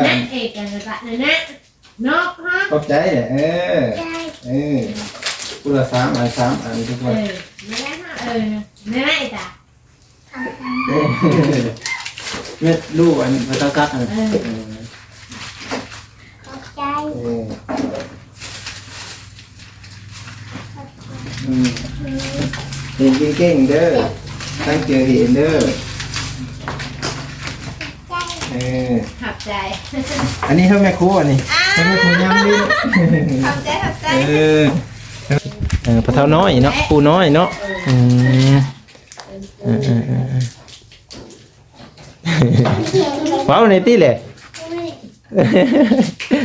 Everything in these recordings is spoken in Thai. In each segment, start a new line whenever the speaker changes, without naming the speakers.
นั่นเอกกันละนะนกฮะ
ขอบใจกูละ3 อันทุกคน
ไม่ได้ฮะไม่ได้จ้ะ
เม็ดลูกอันพระเจ้าซักอัน
ขอบใจ
เห็นเก่งเด้อตั้งเจอเห็นเด้อ
ขับใจ
อันนี้เท่าแม่ครูอันนี้เท่าแม่ครูย่ำลิ้น
ขับใจ
ปลาเท่าน้อยเนาะปูน้อยเนาะว้าวในที่แหละ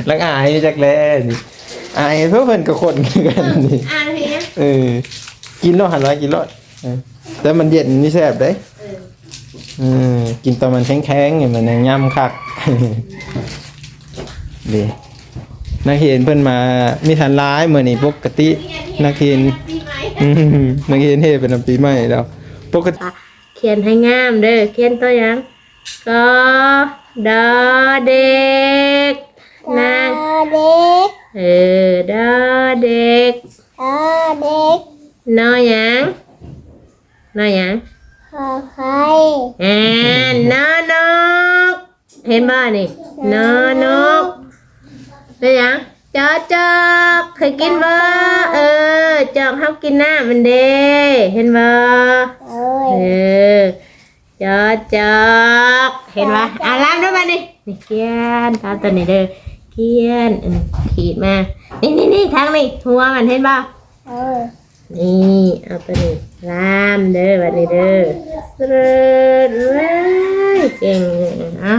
ลังอายจากแลนี่อายเพื่อเพิ่นกับคนกันนี่กินรอด100 กินรอดแต่มันเย็นนี่แซ่บเด้กินตอนมันแข็งๆเนี่ยมันยังย่ำคักดีนักเรียนเพิ่นมามีทันร้ายมื้อนี้ปกตินักเรียนนักเรียนเฮ็ดเป็นปีใหม่แล้วปกติ
เขียนให้งามเด้อเขียนตัวยังก็ดอเด็กนาง
เด็ก
ดอเด็ก
เด็ก
นอยังนอยัง
ขอใคร
นอนกเห็นบ้านี่นอนกได้ยังจอกเคยกินบ่จอกเขากินน้ำมันเด้เห็นบ่จอกเห็นบ่ล้างด้วยมานี่เขียนตามตัวนี้เด้อเขียนขีดมานี่ทางนี้หัวมันเห็นบ่นี่เอาตัวนี้ลามเด้อวันนี้เด้อเสร็จเลยเก่งนะ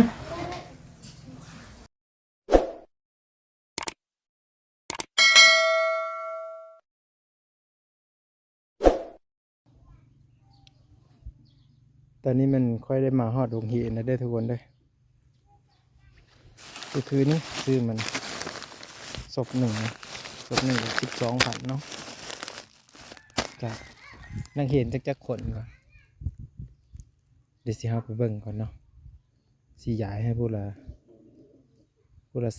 ตอนนี้มันค่อยได้มาฮอดโรงเรียนแล้วได้ทุกคนเลยคือนี่ซื้อมันศพหนึ่ง12,000เนาะกับนักเรียนจักคนก่อนเดี๋ยวสิเฮาไปเบิ่งก่อนเนาะสิย้ายให้ผู้ละ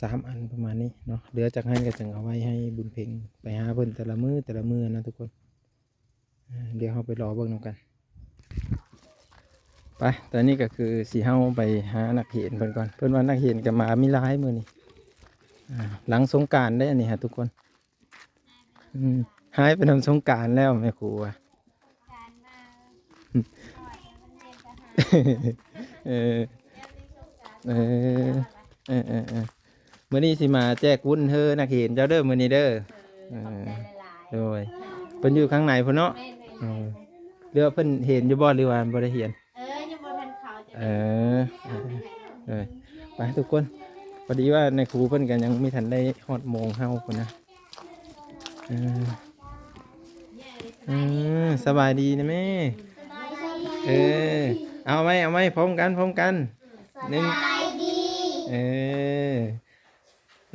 3 อันประมาณนี้เนาะเหลือจากนั้นก็จึงเอาไว้ให้บุญเพ็งไปหาเพิ่นแต่ละมื้อนะทุกคนเดี๋ยวเฮาไปรอเบิ่งนำกันไปตอนนี้ก็คือสิเฮาไปหานักเรียนเพิ่นก่อนเพิ่นว่านักเรียนก็มามีหลายมื้อนี้หลังสงกรานต์ได้อันนี้ฮะทุกคนหายไปทำสงกรานต์แล้วแม่ครูอ่ะมื้อนี้สิมาแจกวุ้นเธอนักเรียนเจ้าเด้อมื้อนี้เด้อโดยเพิ่นอยู่ข้างในพุ่นเนาะเรือเพิ่นเห็นอยู่บ่หรือว่าบ่ได้เห็นไปทุกคนพอดีว่าในครูเพิ่นกันยังไม่ทันได้ฮอดโมงเฮาพุ่นนะสบายดีนะแม่เอาไหมพร้อมกัน1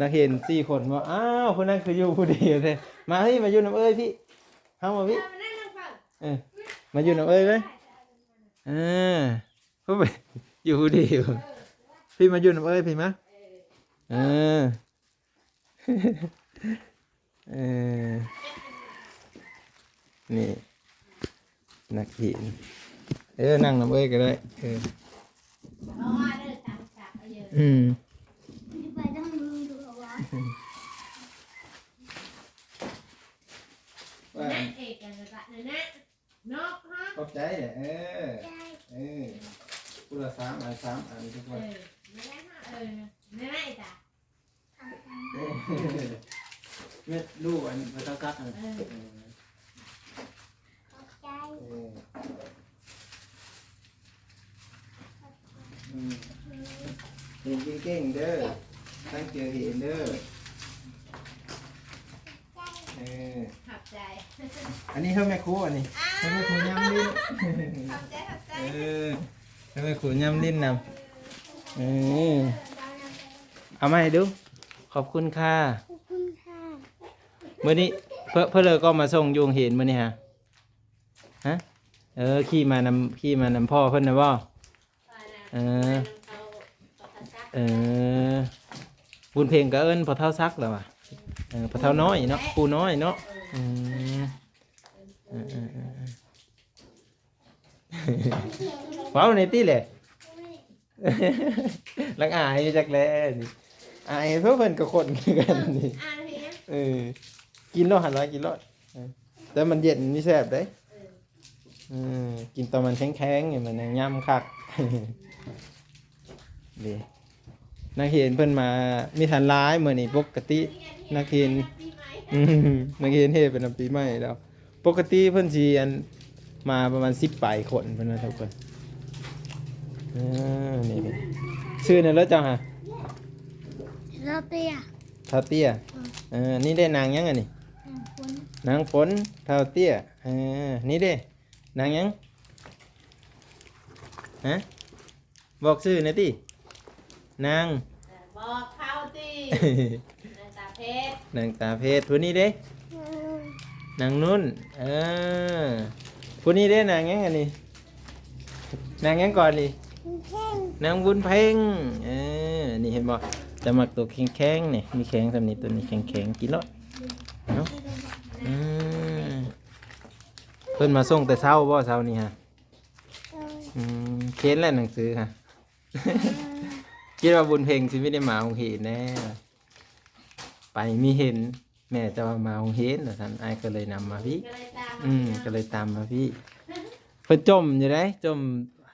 นักเห็น4 คนว่าอ้าวคนนั้นคืออยู่ผู้เดียวเลยมาพี่มาอยู่น้ำพี่เฮามาพี่มาอยู่น้ำไหมพูดไปอยู่ผู้เดียวพี่มาอยู่น้ำพี่มะนี่นักเห็นนั่งน้ำก็ได้
ไปต้องดูว่า
นั่นเอกกันละนะนกฮะ
ขอบใจกูละ3 อันทุกคน
ไม่ได้ฮะไม่ได้จ้ะ
เม็ดลูกอันพระเจ้าซักอัน
ขอบใจ
เห็นเก่งเด้อตั้งเจอเห็นเด้อ
ขับใจ
อันนี้เท่าแม่ครูอันนี้เท่าแม่ครูย่ำลิ้น
ขับใจ
เท่าแม่ครูย่ำลิ้นนำเอามาให้ดูขอบคุณค่ะเมื่อนี้เพื่อเลยก็มาส่งยุงเห็นมื่อนี้ฮะขี่มานำพ่อเพิ่นนะบ่ เออบุญเพลงก็เอิ้นพอเท่าซักแล้วว่ะพอเท่าน้อยเนาะปูน้อยเนาะอืมว้าวในที่แหละลังอายจักแลนี่อายเพื่อเพิ่นกับคนคือกันนี่กินแล้วหันร้อยกินแล้วแต่มันเย็นนี่แซ่บเด้กินตอนมันแข็งๆเนี่ยมันยังย่ำคักดีนักเรียนเพิ่นมามีทันร้ายมื้อนี้ปกตินักเรียนนักเรียนเฮ็ดเป็นปีใหม่แล้วปกติเพิ่นสิอันมาประมาณ10ปลายคนเพิ่นว่าทุกคนนี่ชื่อนั่นแล้วจังฮะ
เราเตี้ย
เท่าเตี้ยนี่ได้นางยังไงนี่นางฝนเท่าเตี้ยนี่ได้นางยังฮะบอกชื่อหน่อยตินาง
บอกเข้าตินางตาเพชร
นางตาเพชรผู้นี้เด้นางนุ่นผู้นี้เด้นางยังไงนี่นางยังก่อนนี่นางบุญเพ่งนี่เห็นบ่จะมักตัวแข็งๆนี่มีแข็งสำนี้ตัวนี้แข็งๆกินแล้วเนาะเพิ่นมาส่งแต่เช้าบ่เช้านี่ฮะเค้นแล้วหนังสือฮะ คิดว่าบุญเพ่งสิไม่ได้มาโรงเรียนแน่ไปมีเห็นแม่จะมาโรงเรียนท่านไอ้ก็เลยนำมาพี่ก็เลยตามมาพี่เพิ่นจมอยู่ได้จม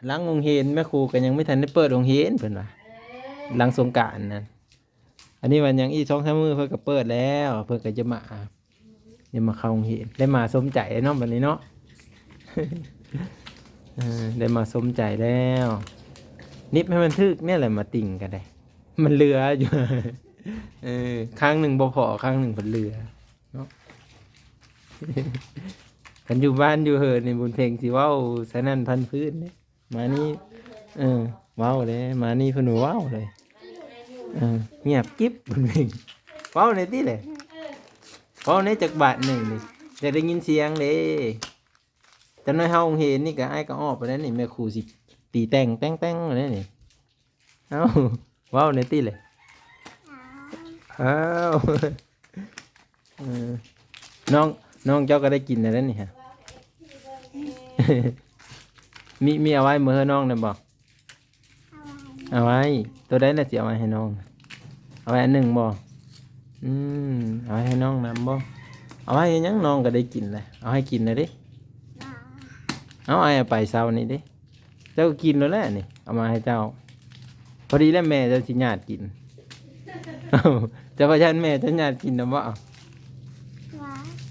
หลังโรงเรียนแม่ครูก็ยังไม่ทันได้เปิดโรงเรียนเพิ่นว่าหลังสงกรานต์นั่นอันนี้วันยังอี2-3 มื้อเพิ่นก็เปิดแล้วเพิ่นก็จะมาเข้าโรงเรียนได้มาสมใจเนาะบัดนี้เนาะ ได้มาสมใจแล้วนิบให้มันทึกเนี่ยแหละมาติ่งกันได้มันเรืออยู่ ครั้งหนึ่งบ่พอครั้งหนึ่งผลเรือเนาะ กันอยู่บ้านอยู่เหินในบุญเพลงสิว้าวสนั่นพันพื้นเนี่ยมานี่ว้าวเลยมานี่เพนว้าวเลยเงียบกิ๊บบุญเพลงว้าวในที่เลยว้าวในจักบาทหนึ่งนี่จะได้ยินเสียงเลยจำนวนเฮาเห็นนี่ก็ไอ้ก็ออกไปแล้วนี่แม่ครูสิตีแต่งอะไรนี่เอ้าว้าวในที่เลยอ้าวน้องเจ้าก็ได้กินอะไรนี่ฮะ มีเอาไว้เมื่อน้องนะบอกเอาไว้ตัวได้น่ะสิเอาไว้ให้น้องเอาไว้อันหนึ่งบอกเอาไว้ให้น้องนำบอกเอาไว้ยังน้องก็ได้กินเลยเอาให้กินเลยดิเอาไอ้ไปเช้านี้ดิเจ้ากินแล้วแหละนี่เอามาให้เจ้าพอดีแล้วแม่จะสิญาติกินเจ้าพระชันแม่จะญาติกินนะบ่เ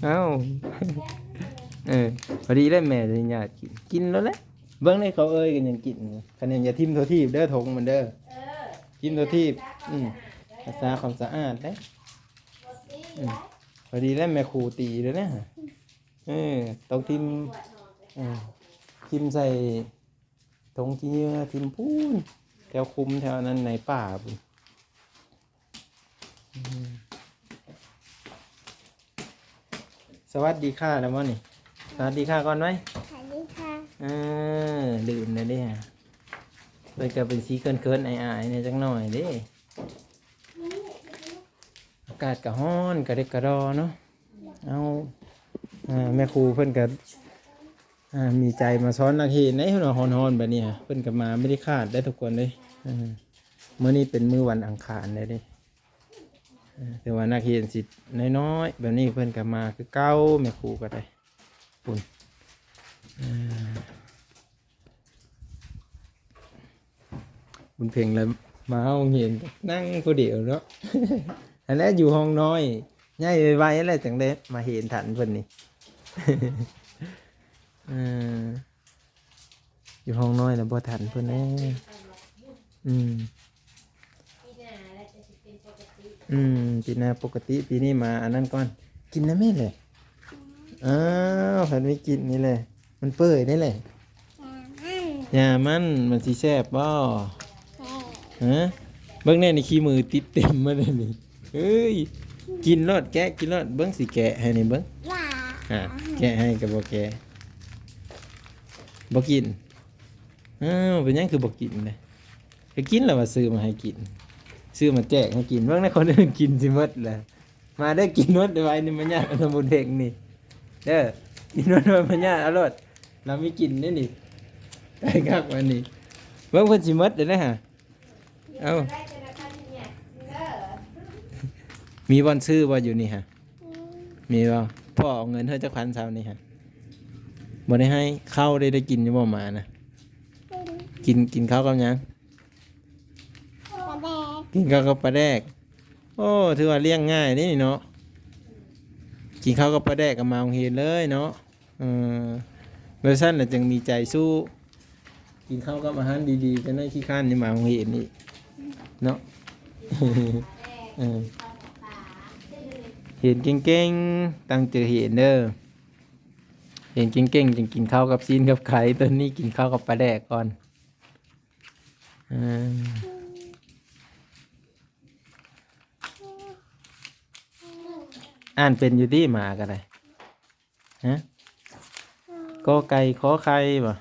อาพอดีแล้วแม่จะญาติกินแล้วแหละเบื้องในเขาเอ้ยกันยังกินคะแนนอย่าทิ่มโททีบเด้อทงมันเด้อทิ่มโททีบรักษาความสะอาดได้พอดีแล้วแม่ครูตีเลยนะต้องทิ่มใส่ตรงที่ทิมพูนแถวคุ้มแถวนั้นในป่าบุญสวัสดีค่ะแล้วมั้งนี่สวัสดีค่ะก่อนไหม
สวัสดีค่ะ
ลืมเลยเนี่ยเลยก็เป็นสีเคินๆไอายเนี่ยจังหน่อยดิอากาศกะฮ้อนกะเด็กกะรอเนาะเอาแม่ครูเพิ่นก็มีใจมาซ้อนนักเรียนในหัวฮอนๆแบบนี้เพิ่นก็มาไม่ได้คาดได้ทุกคนเลยเมื่อนี้เป็นมื้อวันอังคารเลยดิแต่ว่านักเรียนสิน้อยๆแบบนี้เพิ่นก็มาคือเก้าแม่ครูก็ได้ปุ่นบุญเพ่งเลยมาห้องเรียนนั่งคนเดียวเนาะ อันนี้อยู่ห้องน้อยง่ายไวๆอะไรจังได้มาเห็นทันเพิ่นนี่ อยู่ห้องน้อยแล้วบ่ทันเพิ่นแน่ปีหน้าปกติปีนี้มาอันนั้นก่อนกินนะแม่เลยอ้าวผัดไม่กินนี่แหละมันเปื่อยนี่แหละอย่ามันสิแซ่บบ่ฮะเบิ่งแน่นี่ขี้มือติดเต็มมาเลยนี่เอ้ยกินรอดแกะกินรอดเบิ่งสิแกะให้นี่เบิ่งแกะให้กับบ่แกะบ่กินเป็นยังคือบ่กินเลย ไปกินแล้วมาซื้อมาให้กินซื้อมาแจกให้กินเบิ่งในคนอื่นกินสิหมดแหละมาได้อกินหมดไว้นี่มันยากสมุนเพ็งนี่เด้อกินหมดมันยากเอารสเรามีกินนี่ได้ครับวันนี้เบิ่งเพิ่นสิหมดเด้อนะฮะเอ้ามีบ่อนซื้อบ่อยู่นี่ฮะมีบ่พ่อเอาเงินเฮาจักพันเช้านี่ฮะบ่ได้ให้ข้าวได้กินอยู่บ่มานะกินข้าวกับหยัง
ปลาแดก
กินข้าวกับปลาแดกโอ้ถือว่าเลี้ยงง่ายนี่เนาะกินข้าวกับปลาแดกกับมาโรงเรียนเลยเนาะเวอร์ชันน่ะจึงมีใจสู้กินข้าวกับอาหารดีๆจะได้ขี้ข้านนี่มาโรงเรียนนี่เนาะ เห็นเก่งๆตั้งใจเห็นเด้อเห็นเก่งๆจึงกินข้าวกับซีนกับไข่ตอนนี้กินข้าวกับปลาแดกก่อนอ่านเป็นอยู่ที่หมากันเลยฮะก็ไก่ขอไข่บ่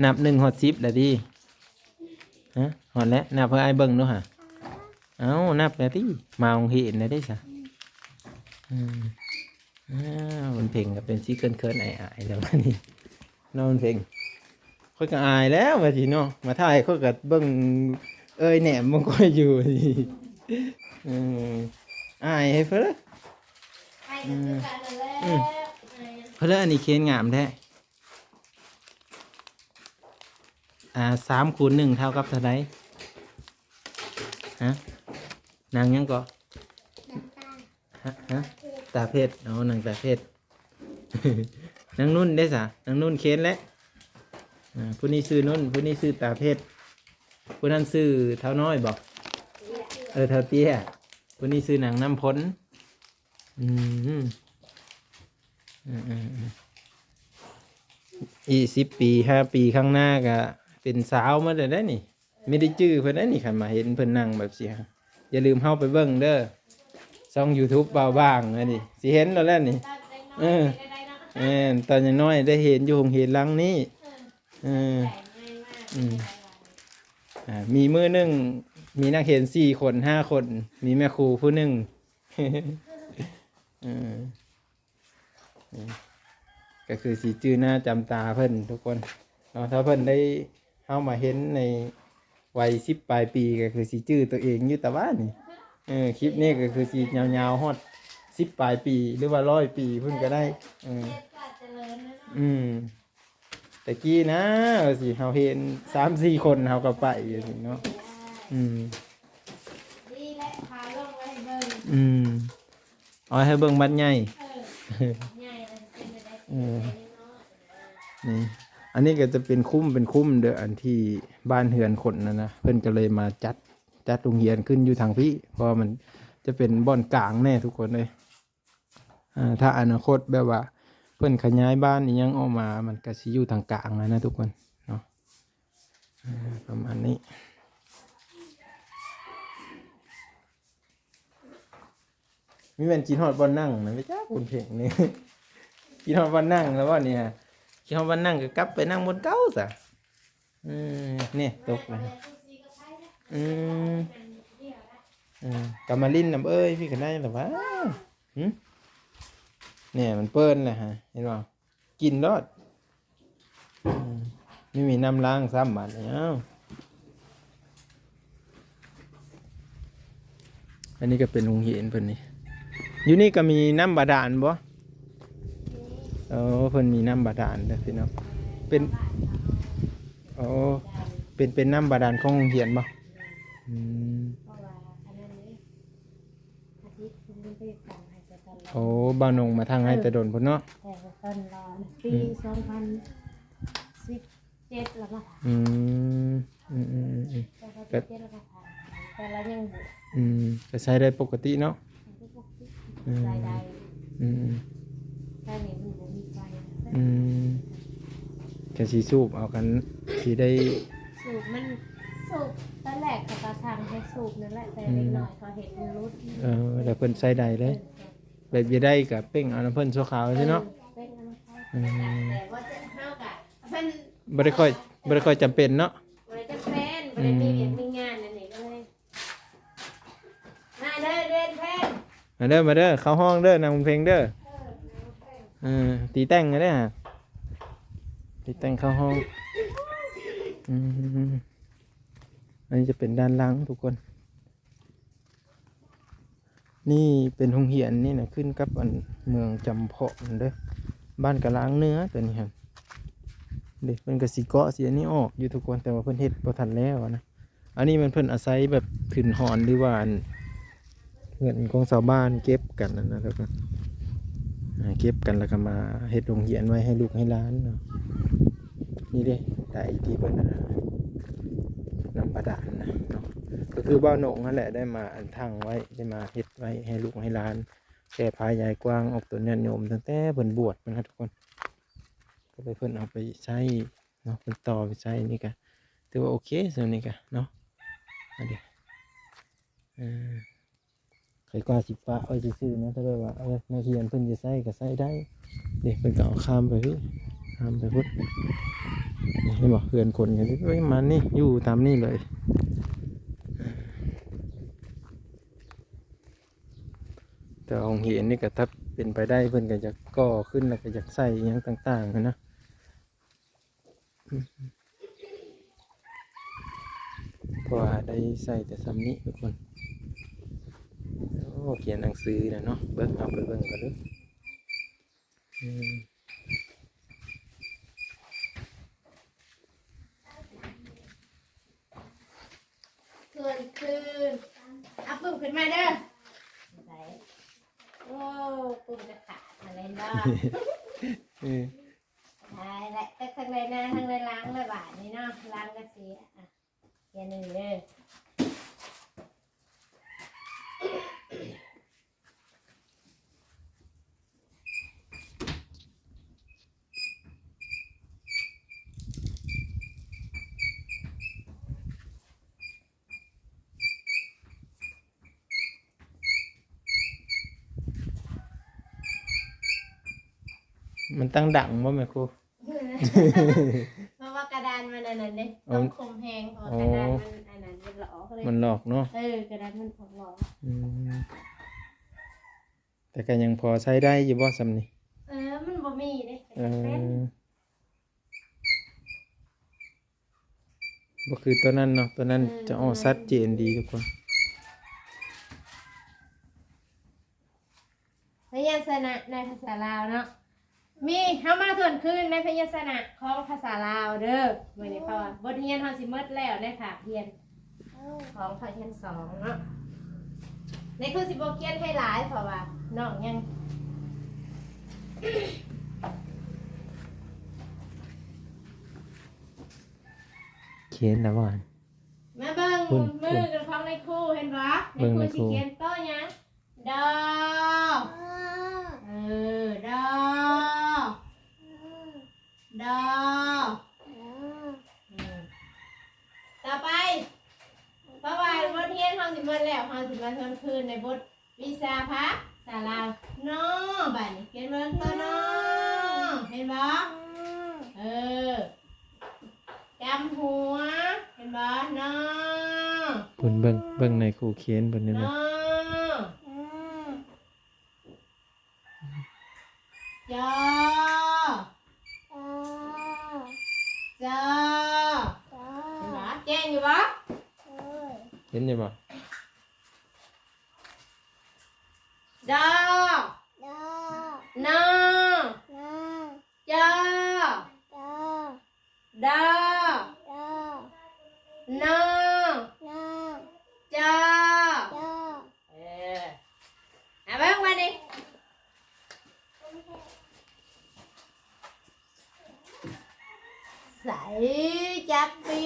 นับ1 ฮอด 10แล้วดิฮะฮอดแล้วนับเพื่อไอ้เบิ่งเนาะฮะเอ้านับแล้วดิมาองเห็นได้ได้ซะมันเพ่งก็เป็นซีเคินๆอายๆแล้วนี่นอนเพ่งค่อยก็อายแล้วว่าสิเนาะมาถ่ายค่อยก็เบิ่งแหนมมันก็อยู่สิอายให้เพิ่นเพิ่นอันนี้เค้นงามแท้3 คูณ 1เท่ากับเท่าไหร่ฮะนางยังก็ฮะตาเพชรนางตาเพชร นางนุ่นได้สะนางนุ่นเค้นแล้วผู้นี้ซื้อนุ่นผู้นี้ซื้อตาเพชรผู้นั้นซื้อเท้าน้อยบอกเท้าเตี้ยผู้นี้ซื้อนางน้ำพ้นอี10 ปี5 ปีข้างหน้าก็เป็นสาวมาได้นี่ไม่ได้จื้อเพิ่นได้นี่คันมาเห็นเพิ่นนั่งแบบเสียอย่าลืมเข้าไปเบิ่งเด้อช่อง YouTube เบาบ้างอันนี้สิเห็นแล้วนี่ตอนยังน้อยได้เห็นอยู่โรงเรียนหลังนี้มีมือหนึ่งมีนักเรียน4 คน 5 คนมีแม่ครูผู้หนึ่งก็คือสีจื้อหน้าจำตาเพิ่นทุกคนเนาะถ้าเพิ่นได้เข้ามาเห็นในวัย10 ปลายปีก็คือสีจื้อตัวเองอยู่แต่ว่านี่คลิปนี้ก็คือสียาวๆฮอด10 ปลายปีหรือว่า100 ปีเพิ่นก็ได้แต่กี้นะสิเฮาเห็น3-4 คนเฮาก็ไปอยู่สิเนาะ
ดีและพาลงไว้ให้เบิ่ง
เอาให้เบิ่งบัดใหญ่
ใหญ่เลยเป็นไปได้
นี่อันนี้ก็จะเป็นคุ้มเด้ออันที่บ้านเฮือนคนนะเพิ่นก็เลยมาจัดโรงเรียนขึ้นอยู่ทางพี่เพราะมันจะเป็นบ่อนกลางแน่ทุกคนเลยถ้าอนาคตแบบว่าเพิ่นขยายบ้านอีหยังออกมามันก็สิอยู่ทางกลางนะทุกคนเนาะประมาณนี้มีแม่นกินฮอดบ่อนนั่งนะไม่จ้าคุณเพลงนี่ กินฮอดบ่อนนั่งแล้วบ่เนี่ยกินฮอดบ่อนนั่งก็กลับไปนั่งบนเก้าซะนี่ตกเลยกำมาลิ้นน้ำพี่ก็ได้หรอวะเนี่ยมันเปิ้นเลยฮะเห็นป่ะกินรอดไม่มีน้ำล้างซ้ำบัดเนี่ยอันนี้ก็เป็นโรงเรียนเพิ่นนี่อยู่นี่ก็มีน้ำบาดาลบ่เพิ่นมีน้ำบาดาลเด้อพี่น้องเป็นน้ำบาดาลของโรงเรียนบ่บ้านนงมาทางให้แต่โดนพุ่นเนาะ
ต้นรอปี2017แล้วก็แต่ละยัง
ก็ใช้ได้ปกติเนาะ
รายได้แต่นี่มันบ่มีไฟ
แค่สีสูบเอากันสีได้
สูบตอนแรกก็ทางให้สูบนั่นแหละแต่เล็กน้อยเขาเห็นมันรุด
แล้วเพิ่นใช้ได้เลยแบบจะได้กับเป้งเอาน้ำเพิ่นชั่วคราวใช่เนาะ
แต่ว่าจะเฮากับเพิ่น
บ่ได้ค่อยจำเป็นเนาะ
บ่ได้จำเป็น บ่ได้มีเวียกมีงานนั่นนี่เลยมาเด้อเดินแพง
มาเด้อเข้าห้องเด้อนางบุญเพลงเด้อตีแต่งกันเด้อตีแต่งเข้าห้องอันนี้จะเป็นด้านหลังทุกคนนี่เป็นโรงเรียนนี่นะขึ้นกับอันเมืองจำเพาะนั่นเด้อบ้านกะล้างเนื้อตัวนี้ครับเด็กเป็นกสิเกาะเสียนี่ออกอยู่ทุกคนแต่ว่าเพิ่นเฮ็ดบ่ทันแล้วนะอันนี้มันเพิ่นอาศัยแบบขึ้นหอนหรือว่าเงินของชาวบ้านเก็บกันนั่นนะแล้วก็เก็บกันแล้วก็มาเฮ็ดโรงเรียนไว้ให้ลูกให้หลานเนาะนี่เด้ได้ที่เพิ่นนำบาดาลนะเนาะก็คือบ้านโหนงนั่นแหละได้มาอันทั้งไว้ได้มาเฮ็ดไว้ให้ลูกให้หลานแก่พายายกว้างออกตัวญาติโยมตั้งแต่เพิ่นบวชนะทุกคนก็ไปเพิ่นเอาไปใช้เนาะเพิ่นต่อไปใช้นี่ก็ถือว่าโอเคส่วนนี้ก็เนาะอันเดียวเคยกว่าสิบฟ้าเอาซื่อๆนะถ้าแบบว่านักเรียนเพิ่นจะใช้ก็ใช้ได้เด็กเพิ่นก็เอาข้ามไปพี่ข้ามไปพุทธนี่ให้บอกเพื่อนคนกันที่มันนี่อยู่ตามนี่เลยแต่องเห็นนี่ก็ถ้าเป็นไปได้เพิ่นก็จะก่อขึ้นแล้วก็อยากใส่ยังต่างๆนะเพราะว่าได้ใส่แต่ซ้ำนี้ทุกคนโอ้เขียนหนังสือนะเนาะเบิ่งเอาไปเบิ่งกันเลย
คืนเอาปุ่มขึ้นมาเด้อโอ้ปุ่มจะขาดอะไรบ้างใช่แหละแต่ทางใดหน้าทางใดล้างเลยบาทนี่เนาะล้างก็เสียอย่างหนึ่งเลย
มันตั้งดังว่าไหมครู
เพราะว่ากระดานมันอันนั้นเลยต้องคมแหงเพราะกระดานมันอันนั้นมันหลอกเลย
มันหลอกเนาะ
กระดานมันของหลอก
แต่ก็ยังพอใช้ได้อยู่บ่ซ้ำนี่
มันบ่มีเด้
บ่คือตัวนั้นเนาะตัวนั้นจะอ้อชัดเจนดีทุกคน
พยัญชนะในภาษาลาวเนาะมีเฮามาทวนคืนในพยัญชนะของภาษาลาวเด้อมื้อนี้เพราะว่าบทเรียนเฮาสิหมดแล้วในค่ะเรียนของภาคที่2เนาะในคือสิบ่เขียนให้หลายเพราะว่าน้องยัง
เขียนนะว่า
มาเบิ่งมือกันของในครูเห็นบ่ในครูสิเขียนโตหยังดอดอดอต่อไปเพราะว่าบทเรียนเฮาสิหมดแล้วเฮาสิมาทวนคืนในบทวิชาภาษาลาวน้อบัดนี้เขียนเบิ่งตัวน้อเห็นบ่จำหัวเห็นบ่น้อ
คุณเบิ่งในครูเขียนบนนี้นะ
จอจอเห็นบ่แจ้งอยู่บ่
เห็นอยู่บ่
ดอนอจอดอนอจอเบิ่งมาดิใส่จับปี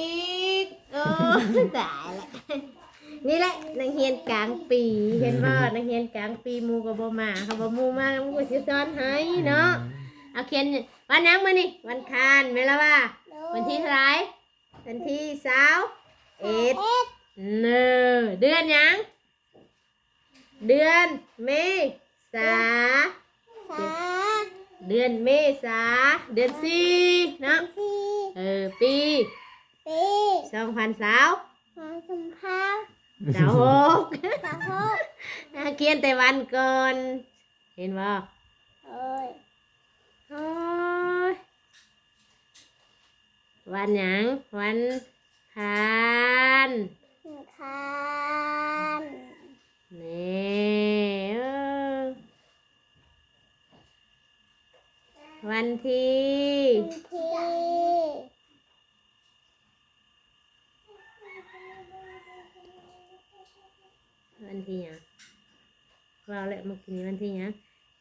กตายละนี่แหละนักเรียนกลางปีเห็นบ่นักเรียนกลางปีหมู่ก็บ่มาเขาบ่หมู่มามันก็สิสอนให้เนาะเอาเขียนวันหยังมื้อนี้วันคานแม่นแล้วว่าวันที่เท่าไหร่วันที่21เดือนหยังเดือนเมษาเดือนเมษาเดือน4เนาะปี 2,000สาว
มาสัมภาษณ์
สาวหก
สาวหก
เขียนแต่วันก่อนเห็นบ่
เอ้ย
โอ้ยวันหยังวันทาน
ทาน
นี่วันที่
ที่
วันที่หยังเราแหละเมื่อกี้นี้วันที่หยัง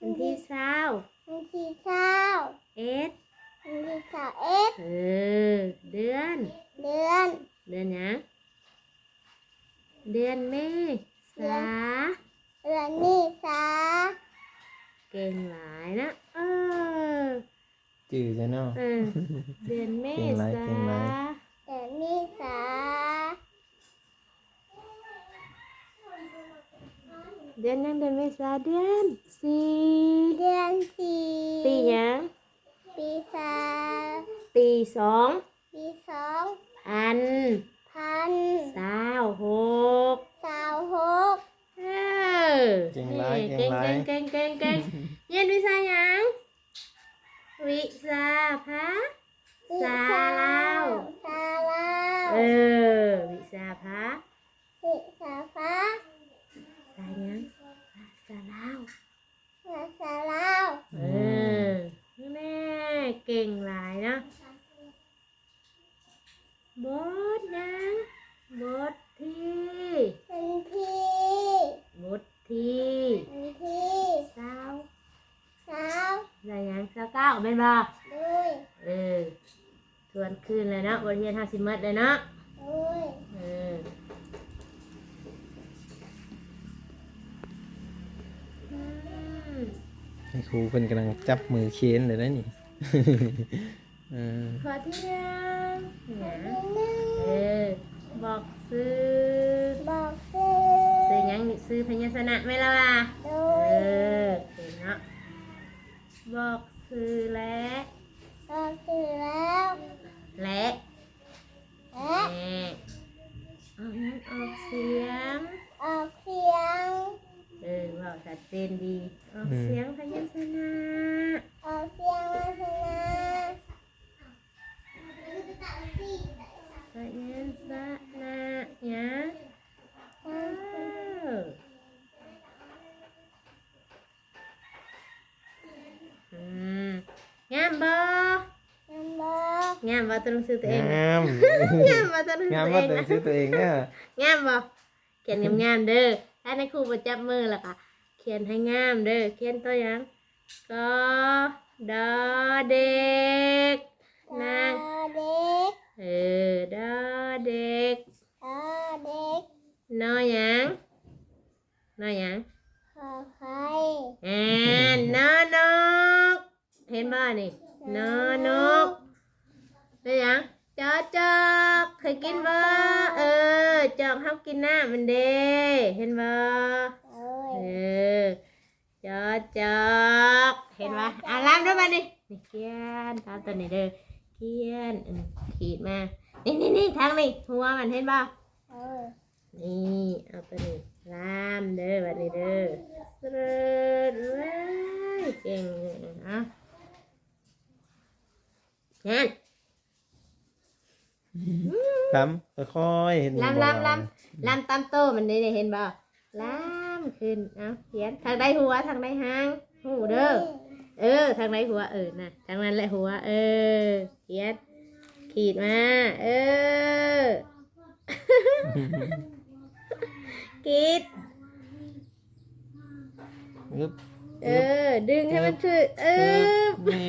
วันที่20
วันที่เช้า
เอ็ด
วันที่เช้าเอ็ด
เออเดือน
เดือน
เดือนหยังเดือนเมษา
เดือนนี้ษา
เก่งหลายนะ
จื้อจ้ะเนาะ
เดือนเม
เก่งหลาย
ษา
เก่งหลาย
เดือนนี้ษา
เดือนยังเดือนเมษาเดือนสี่
เดือนสี่
ปีหยัง
ปีสาม
ปีสอง
ปีสอง
พัน
พัน
สาวหก
สาวหก
เออ
เก่งหลาย
เก่ง
หลาย
เก่งเก่งเก่งเรียนวิชาหยังวิชาพระสาลาว
สาลาว
วิชาพระ
สิสาฟ้า
สาหยังสาลาว
สาลาว
แม่เก่งหลายนะบทนะบทที่
วันที่
บทที่
วันที่
สาว
สาว
อะไรยังสาวเก้าเป็นบ่
ด้วย
ทวนคืนเลยเนาะบทเรียน50เมตรเลยเนาะ
ด้วย
อืม
ให้ครูเพิ่นกำลังจับมือเค้นเลยนะนี่
ข้อที่หนึ่งเนี่ย
หนึ่ง
บอกซื้อ
บอกซื้อ
ซื้อหยังนี่ซื้อพยัญชนะไหมล่ะวะ
ด้วย
เห็นเนาะบอกซื้อและ
บอกซื้อแล้ว
และ
และ
แม่ออกนั้นออกเสียง
ออกเสียง
ว่าชัดเจนดี ออกเสียงพยัญชนะ
ออกเสียงวัฒนา
พยัญชนะเนี่ยงามบ่
น้ำบอก
งามบ่ตัวหนังสือตัวเอง
งาม
งามบ่ตัวหนังสื
งาม
อ
ว่า
ตัวเอง
แต่
นะ
ซื้อตัวเองเนี่ย
งามบ่เขียนงามๆเด้อถ้าในครูประจับมือล่ะค่ะเขียนให้งามเด้อเขียนตัวหยังก็ดอเด็กนาง
เด็ก
ดอเด็ก
เด็ก
นอหยังนอหยัง
ขอใคร
นอนกเห็นบ่นี่นอนกเป็นหยังจอจอกเคยกินบ่จอกเฮากินน้ำมันเด้เห็นบ่
เอ้ย
จอจอกเห็นบ่ลามด้วยมานี่นี่เขียนตามตัวนี้เด้อเขียนขีดมานี่ทางนี้หัวมันเห็นบ่
เอ้ย
นี่เอาตัวนี้ลามเด้อแบบนี้เด้อเสิร์ชเว้ยเก่งอ่ะงั้น
ลำค่อยๆเห็นบ่
ลำตามโตมันได้เห็นบ่ลามขึ้นเอาเขียนทางใดหัวทางใดหางหูเด้อทางใดหัวน่ะทางนั้นแหละหัวเขียนขีดมาขีด
อึ๊บ
ดึงให้มันถือ
นี่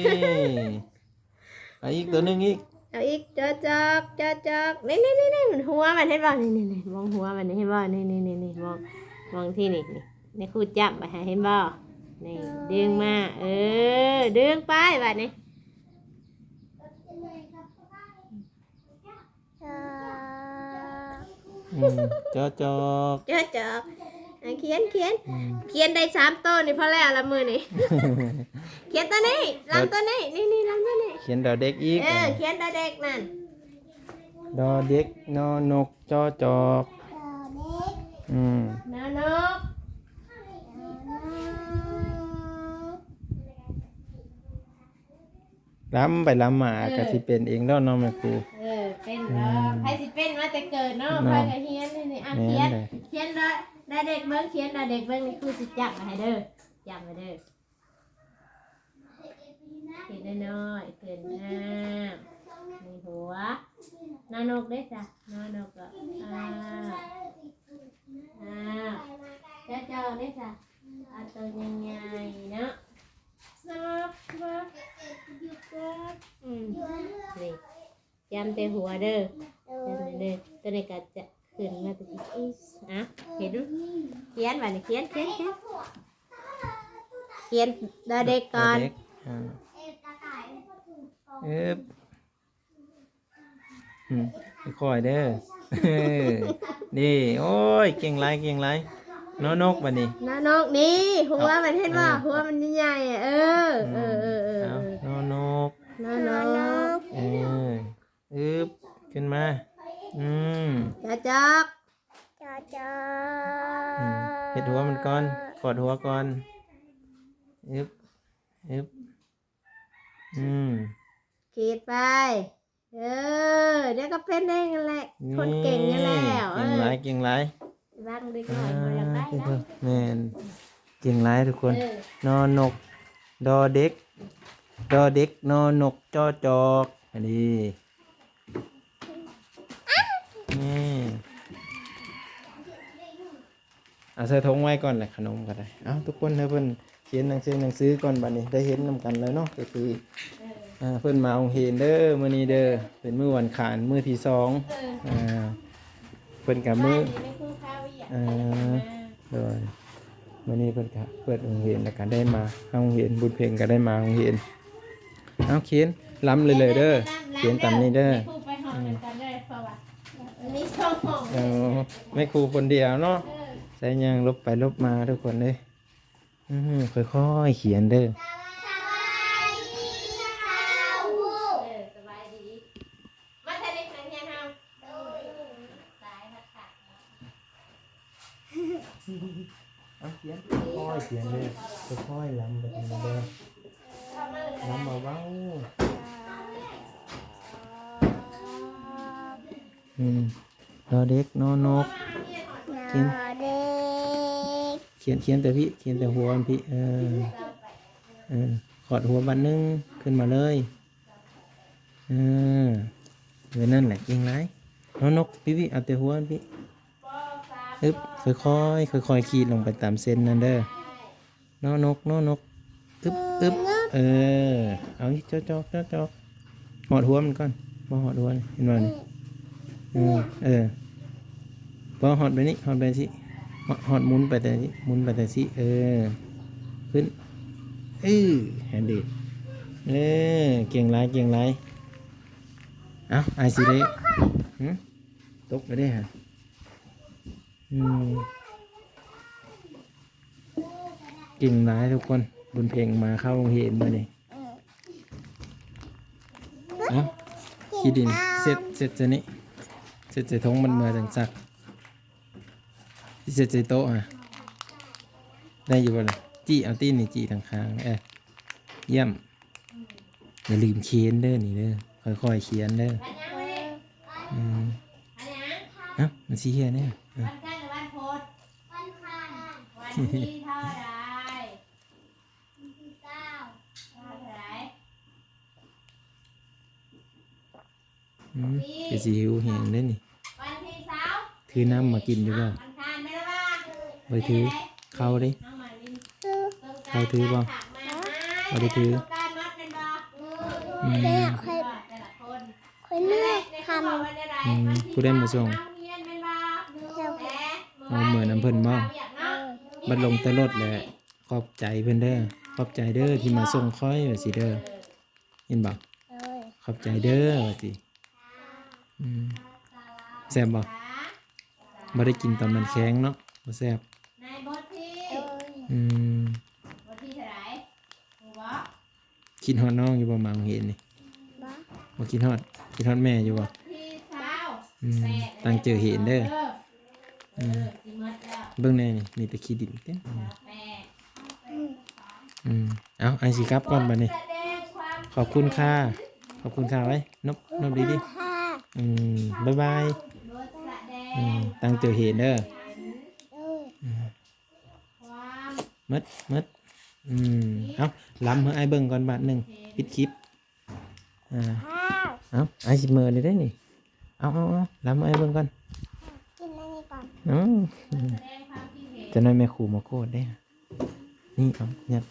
เอาอีกตัวหนึงอีก
เอาอีกจอจอกนี่มันหัวมันเห็นบ่นี่มองหัวมันเห็นบ่นี่มองที่นี่ครูจับไปให้เห็นบ่นี่ดึงมาดึงไปแบบนี้
จอ
จอก
จอจอกเขียนได้3ตัวนี่พอแล้วละมือนี่ เขียนตัวนี้ลำตัวนี้นี่ลำตัวนี้
เขียนดอเด็กอีก
เขียนตัวเด็กนั่น
ดอเด็กนอนกจอจอก
นอนก
ล้ำไปล้ำมาก็สิเป็นเองแล้วเนาะแม่ครู
เป็นแล้วใครสิเป็นมาแต่เกิดเนาะใครก็เฮียนนี่อ่ะ
แม่
เขียน
นเลย
เขียนได้เด็กเบิ่งเขียนได้เด็กเบิ่งนี่คือสิจับมาให้เด้อจับมาเด้อเขียนน้อยๆเขียนงามมีหัวนอนกได้จ้ะนอนกก็เจ้าได้จ้ะเอาตัวใหญ่ๆเนาะซับนี่จำแต่หัวเด้อจำเด้อตัวนี้ก็จะขึ้นมาตัวนี้อ่ะเห็นดูเขียนไว้นี่เขียนดอเด็กก่อน
เด็กอึ๊บค่อยๆเด้อ นี่โอ้ยเก่งไรนอนกบัดนี้
นอนกนี่หัวมันเห็นว่าหัวมันใหญ่ๆ
นอนก
นอนก
อึ๊บขึ้นมา
จอก
เห็ดหัวมันก่อนกอดหัวก่อนอึ๊บ
ขีดไปเดี๋ยวก็เป็นได้กันแหละคนเก่งกันแล้ว
เก่งไร
บ้างดีก่อนมาอยากได้นะ
แม่นเก่งไรทุกคนนอนกดอเด็กนอนกจอจอกอันนี้นี่เอาใส่ถุงไว้ก่อนแหละขนมก็ได้เอาทุกคนเพิ่นเขียนหนังสือก่อนบัดนี้ได้เห็นนำกันแล้วเนาะก็คือเพิ่นมาโรงเรียนเด้อมื้อนี้เด้อเป็นมื้อวันขานมื้อที่2เพิ่นกับมื้อโดยมื้อนี้เพิ่นก็เปิดโรงเรียนแล้วก็ได้มาโรงเรียนบุญเพ็งก็ได้มาโรงเรียนเอาเขียนล้ำเลยเด้อเขียนตามนี้เด้อไม่ครูคนเดียวเนาะใส่ยังลบไปลบมาทุกคนเลยค่อยๆเขียนเด้อเอาเขียนค่อยเขียนเลยค่อยๆล้ำไปเด้อล้ำเบาๆรอเด็กนอนกเขียนแต่พี่เขียนแต่หัวพี่ขอดหัวบันนึงขึ้นมาเลยนั่นแหละเก่งไรนอนกพี่เอาแต่หัวพี่อึ๊บค่อยขีดลงไปตามเส้นนั่นเด้อนอนกอึ๊บเอาจอกหอดหัวมันก่อนบ่หอดหัวเห็นไหมนี่พอหอดไปนี่หอดไปสิหอดหมุนไปแต่สิขึ้นแฮนดี้เก่งไรเอาไอซีได้ตกไปได้ฮะเก่งไรทุกคนบุญเพลงมาเข้าโรงเรียนมาเนี่ยขี้ดินเสร็จจะนี่เสร็จท้องมันมาจังสักเสร็จโต๊ะได้อยู่บ่ล่ะจี้เอาตีนนี่จี้ทางข้างเยี่ยมอย่าลืมเขียนเด้อนี่เด้อค่อยๆเขียนเด้อมันสีเขียนเนี่ย
วันจันทร์หรือวันพุธวันที่เท่าไรวันที่9เท่าไร
จะสีหิวแห้งได้นี่
วันที่20
ถือน้ำมากินอยู่บ่ไปถือเข้าดิเข้าถือบ่เอาไปถือ
คนนี้ทำ
ผู้ได้มาส่งเอาเหมือนน้ำเพิ่นบ่บัดลงแต่รถแหละขอบใจเพิ่นเด้อขอบใจเด้อที่มาส่งค่อยว่าสิเด้อเห็นบ่ขอบใจเด้อว่าสิแซ่บบ่ได้กินตอนมันแข็งเนาะบ่แซ่บ
บทที่เท่าไหร่
คิดฮอดน้องอยู่บ่มาเห็นนี่บ่คิดฮอดแม่อยู่บ่
ที่20
ตั้งเจอเห็นเด้อ
เออสิหมดแล้ว
เบิ่งในนี่มีแต่ขี้ดินเต็ม
แม่
เอาไอสิครับก่อนบัดนี้
แสดงความ
ขอบคุณค่ะขอบคุณค่ะไว้นบดีดิ
ค่ะ
บ๊ายบาย
บทแสดง
ตั้งเจอเห็นเด้อ
เออ
ความ
มัดเอาล้ำเมื่อไอเบิ่งก่อนบาทหนึ่งปิดคลิป
ข้าว
เอาไอสิเมินเลยได้นี่เอาล้ำเมื่อไอเบิ่งก่อน
กินอันนี้ก่อน
แสดงความคิดเห็น
จะน้อยแม่ขู่มาโคตรได้นี่เอาเนี่ย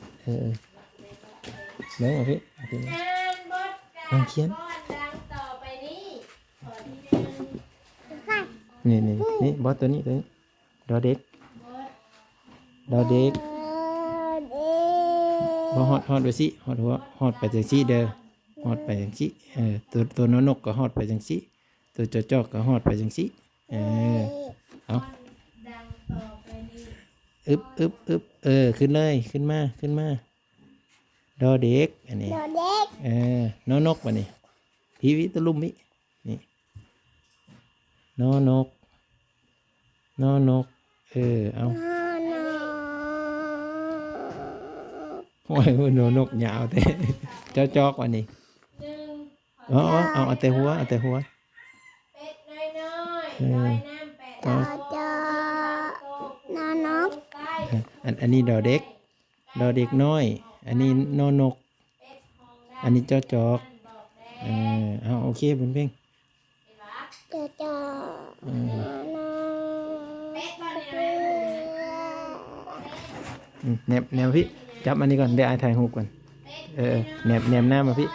เบิ่งเอาพี่เอาพี่
อ่านบทกา
เอา
ร
เขียน
บ้อนดังต่อไปนี้ข้อที่หนึ่ง
ค่ะ
นี่บอสตัวนี้ดอเด็ก
บท
ดอเด็ก
เด็
พอฮอดไปสิฮอดหัวฮอดไปจังสิเด้อฮอดไปจังสิตัวนนกก็ฮอดไปจังสิตัวจอกก็ฮอดไปจังสิเอา
ดังต่อไปนี้
อึบขึ้นเลยขึ้นมาดอเด็กอันนี้
เด็ก
นอนกวะนี่พีวิตะลุมมินี่นอนกเอา
นอน
โอ้ยนอนกยาวแต่จอกวะนี่
หนึ่ง
เอาแต่หัว
เป็ดน้อยๆลอยน้ำแปด
จอ
โต
นอนก
ใต้
อันนี้ดอเด็กน้อย อันนี้นอนก
เป็ดของ
อันนี้จอก
บอกแดง
เอาโอเคบุญเพ่ง
เห็นปะ
จอ
เป็ดบ้านเนี่ย
แนบพี่จับอันนี้ก่อนเดี๋ยวไอ้ถ่ายรูปก่อนแนบหน้ามาพี่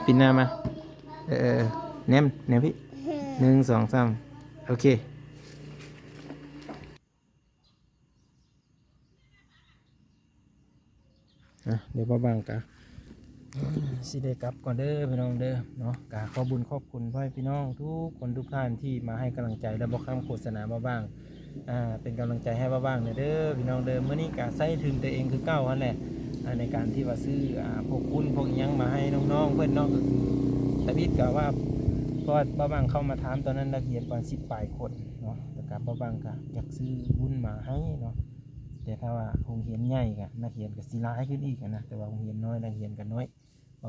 ปิดหน้ามาแนบพี่1 2 3โอเคเดี๋ยวบางกะสิได้กลับก่อนเด้อพี่น้องเด้อเนาะกะขอบุญขอบคุณพ่อพี่น้องทุกคนทุกท่านที่มาให้กำลังใจและบอกคำโฆษณาบ้างเป็นกำลังใจให้บ้างเด้อพี่น้องเด้อเมื่อนี้กะใส่ถึงตัวเองคือเก้านั่นแหละในการที่ว่าซื้อพวกคุณพวกยังมาให้น้องๆเพื่อนน้องแต่พี่กะว่าก็บ้างเข้ามาถามตอนนั้นนักเรียนประมาณ10 ปลายคนเนาะแต่กะบ้างกะอยากซื้อวุ้นมาให้เนาะแต่ถ้าว่าโรงเรียนใหญ่กะนักเรียนก็สิหลายขึ้นอีกนะแต่ว่าโรงเรียนน้อยนักเรียนก็น้อย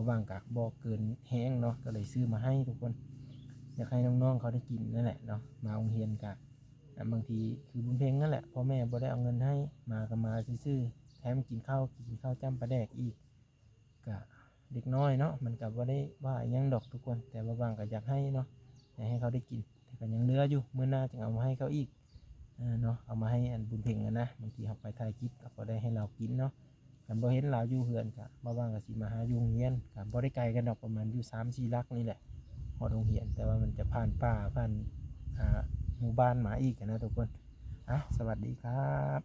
บ้างกะบ่เกินแห้งเนาะก็เลยซื้อมาให้ทุกคนอยากให้น้องๆเขาได้กินนั่นแหละเนาะมาโรงเรียนกะบางทีคือบุญเพ็งนั่นแหละพ่อแม่บ่ได้เอาเงินให้มาก็มาซื้อแถมกินข้าวจ้ำปลาแดกอีกกะเด็กน้อยเนาะมันก็บ่ได้ว่าหยังดอกทุกคนแต่บางก็อยากให้เนาะอยากให้เขาได้กินแต่ก็ยังเหลืออยู่มื้อหน้าจึงเอามาให้เขาอีกเนาะเอามาให้อันบุญเพ็งนะบางทีเขาไปถ่ายคลิปก็บ่ได้ให้เรากินเนาะกันบ่เห็นเราอยู่เฮือนกะบางก็สิมาหาอยู่โรงเรียนก็บ่ได้ไกลกันดอกประมาณอยู่3-4 ลักนี่แหละฮอดโรงเรียนแต่ว่ามันจะผ่านป่าผ่านหมู่บ้านหมาอีกนะทุกคนสวัสดีครับ